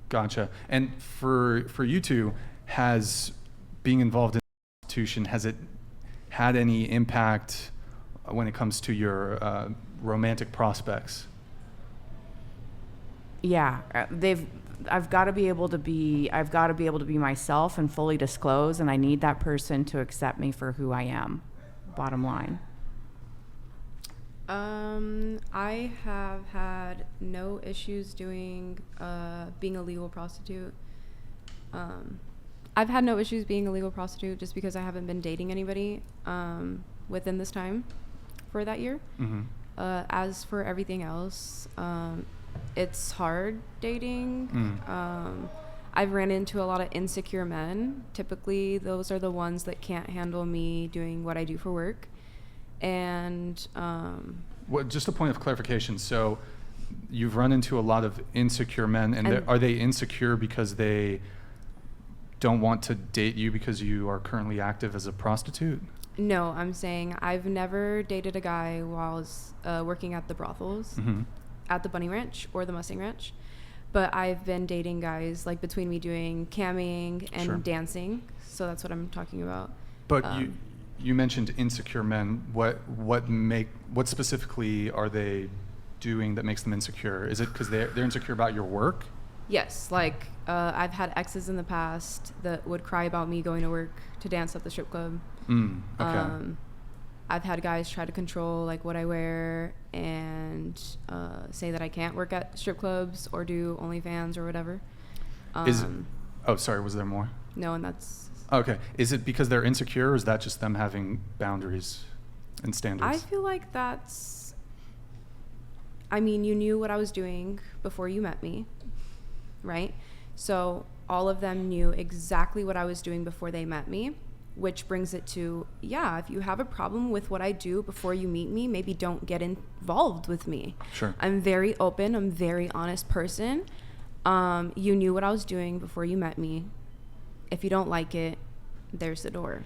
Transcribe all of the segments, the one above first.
Gotcha. And for you two, has being involved in prostitution, has it had any impact when it comes to your romantic prospects? Yeah, I've got to be able to be myself and fully disclose, and I need that person to accept me for who I am. Bottom line. I have had no issues being a legal prostitute. I've had no issues being a legal prostitute just because I haven't been dating anybody within this time for that year. Mm-hmm. As for everything else, it's hard dating. I've ran into a lot of insecure men. Typically, those are the ones that can't handle me doing what I do for work. And just a point of clarification. So you've run into a lot of insecure men, and are they insecure because they don't want to date you because you are currently active as a prostitute? No, I'm saying I've never dated a guy while I was working at the brothels, Mm-hmm. at the Bunny Ranch or the Mustang Ranch. But I've been dating guys, like, between me doing camming and Sure. dancing. So that's what I'm talking about. But you mentioned insecure men. What specifically are they doing that makes them insecure? Is it because they're insecure about your work? Yes, like I've had exes in the past that would cry about me going to work to dance at the strip club. Okay. I've had guys try to control like what I wear and say that I can't work at strip clubs or do OnlyFans or whatever. Sorry, was there more? No, and that's... Okay. Is it because they're insecure, or is that just them having boundaries and standards? I feel like that's... I mean, you knew what I was doing before you met me, right? So all of them knew exactly what I was doing before they met me, which brings it to, if you have a problem with what I do before you meet me, maybe don't get involved with me. Sure. I'm very open. I'm a very honest person. You knew what I was doing before you met me. If you don't like it, there's the door.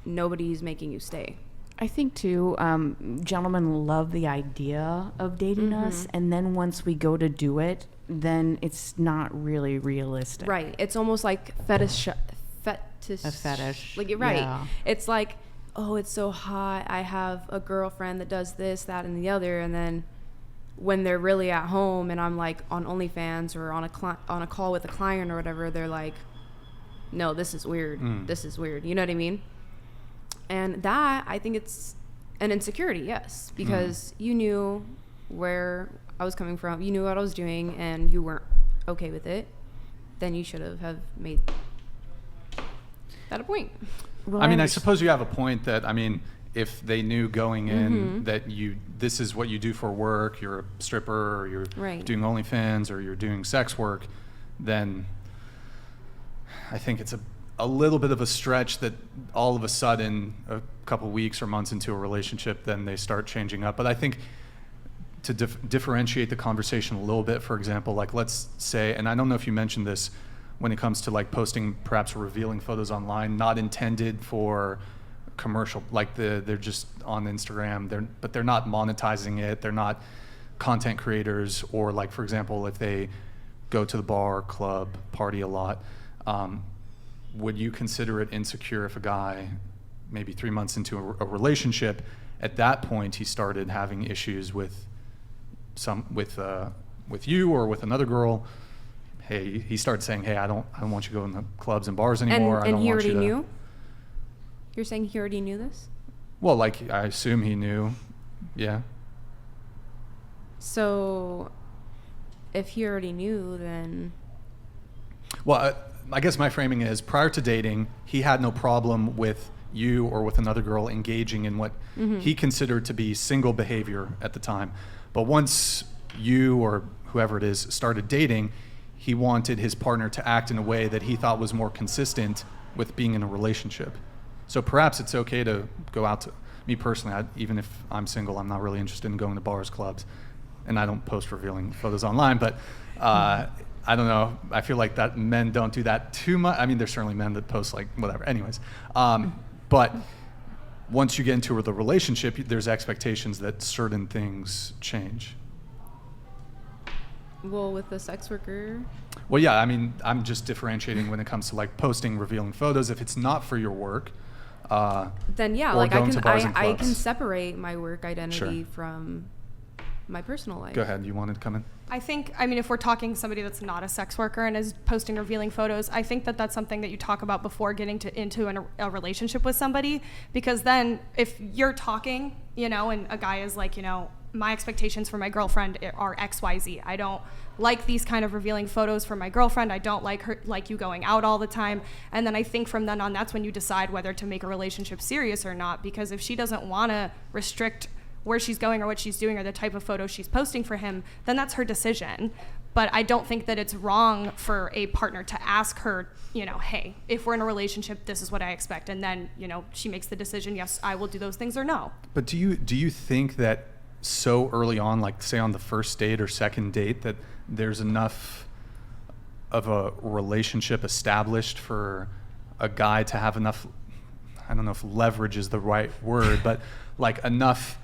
Nobody's making you stay. I think too, gentlemen love the idea of dating us, and then once we go to do it, then it's not really realistic. Right. It's almost like A fetish. Like, you're right. Yeah. It's like, oh, it's so hot. I have a girlfriend that does this, that, and the other, and then when they're really at home and I'm like on OnlyFans or on a call with a client or whatever, they're like, no, this is weird. This is weird. You know what I mean? And that, I think it's an insecurity, yes, because you knew where I was coming from. You knew what I was doing, and you weren't okay with it. Then you should have made that a point. Well, I mean, I suppose you have a point that, I mean, if they knew going in that this is what you do for work, you're a stripper, or you're doing OnlyFans, or you're doing sex work, then I think it's a little bit of a stretch that all of a sudden, a couple weeks or months into a relationship, then they start changing up. But I think to differentiate the conversation a little bit, for example, like let's say, and I don't know if you mentioned this, when it comes to like posting perhaps revealing photos online, not intended for commercial, like they're just on Instagram, but they're not monetizing it, they're not content creators, or like, for example, if they go to the bar, club, party a lot, would you consider it insecure if a guy, maybe 3 months into a relationship, at that point he started having issues with you or with another girl? Hey, he started saying, hey, I don't want you to go in the clubs and bars anymore. And he already knew? You're saying he already knew this? Well, like, I assume he knew. Yeah. So if he already knew, then... Well, I guess my framing is, prior to dating, he had no problem with you or with another girl engaging in what he considered to be single behavior at the time. But once you or whoever it is started dating, he wanted his partner to act in a way that he thought was more consistent with being in a relationship. So perhaps it's okay to go out to, me personally, even if I'm single, I'm not really interested in going to bars, clubs, and I don't post revealing photos online, but I don't know, I feel like that men don't do that too much. I mean, there's certainly men that post like whatever, anyways. But once you get into the relationship, there's expectations that certain things change. Well, with the sex worker. Well, yeah, I mean, I'm just differentiating when it comes to like posting revealing photos. If it's not for your work, then yeah, or like going to bars and I clubs. can separate my work identity Sure. from my personal life. Go ahead. You wanted to come in? I mean, if we're talking somebody that's not a sex worker and is posting revealing photos, I think that that's something that you talk about before getting into a relationship with somebody, because then if you're talking, you know, and a guy is like, you know, my expectations for my girlfriend are XYZ. I don't like these kind of revealing photos for my girlfriend. I don't like you going out all the time. And then I think from then on, that's when you decide whether to make a relationship serious or not, because if she doesn't want to restrict where she's going or what she's doing or the type of photo she's posting for him, then that's her decision. But I don't think that it's wrong for a partner to ask her, you know, hey, if we're in a relationship, this is what I expect. And then, you know, she makes the decision, yes, I will do those things, or no. But do you think that so early on, like say on the first date or second date, that there's enough of a relationship established for a guy to have enough, I don't know if leverage is the right word, but like enough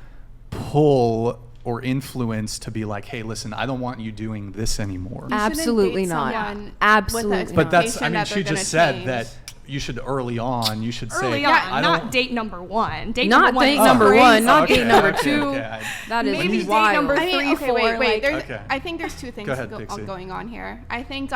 pull or influence to be like, hey, listen, I don't want you doing this anymore? Absolutely not. Absolutely. But that's, I mean, that she they're just gonna said change. that you should early on, you should say, Early on, I not don't. date number one. Date Not number one date is number crazy. one, not Okay, date number okay, two. okay, That is Maybe date wild. number I mean, 3, okay, 4. wait. Like, There's, Okay. I think there's two things Go ahead, Dixie. going on here. I think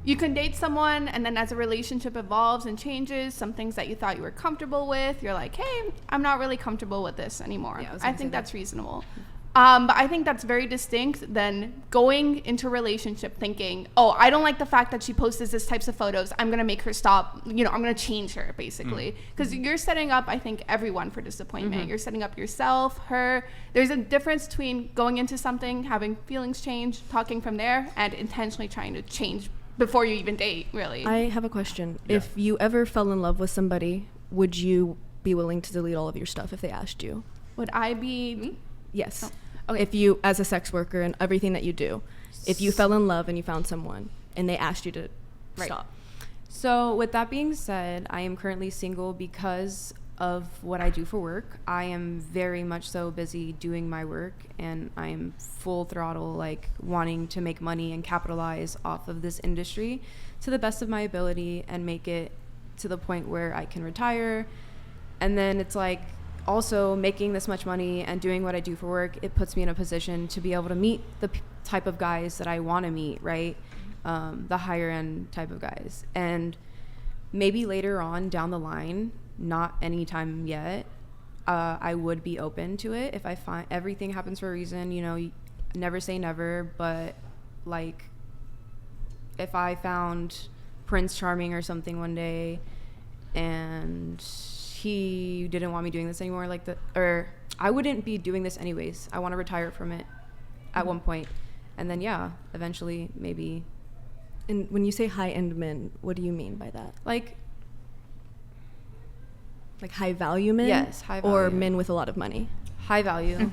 you can date someone, and then as a relationship evolves and changes, some things that you thought you were comfortable with, you're like, hey, I'm not really comfortable with this anymore. Yeah, I was I gonna think say that. that's reasonable. But I think that's very distinct than going into a relationship thinking, oh, I don't like the fact that she posts this types of photos. I'm going to make her stop. You know, I'm going to change her, basically. Because you're setting up, I think, everyone for disappointment. You're setting up yourself, her. There's a difference between going into something, having feelings change, talking from there, and intentionally trying to change before you even date, really. I have a question. Yeah. If you ever fell in love with somebody, would you be willing to delete all of your stuff if they asked you? Would I be me? Yes. Oh, okay. If you, as a sex worker and everything that you do, if you fell in love and you found someone and they asked you to stop. So with that being said, I am currently single because of what I do for work. I am very much so busy doing my work, and I am full throttle, like wanting to make money and capitalize off of this industry to the best of my ability and make it to the point where I can retire. And then it's like, also making this much money and doing what I do for work, it puts me in a position to be able to meet the type of guys that I want to meet, right? The higher end type of guys. And maybe later on down the line, not anytime yet, I would be open to it if I find everything happens for a reason. You know, you never say never, but like if I found Prince Charming or something one day and he didn't want me doing this anymore, or I wouldn't be doing this anyways. I want to retire from it at one point. And then, yeah, eventually maybe. And when you say high-end men, what do you mean by that? Like high-value men? Yes, high Or value. men with a lot of money? high value.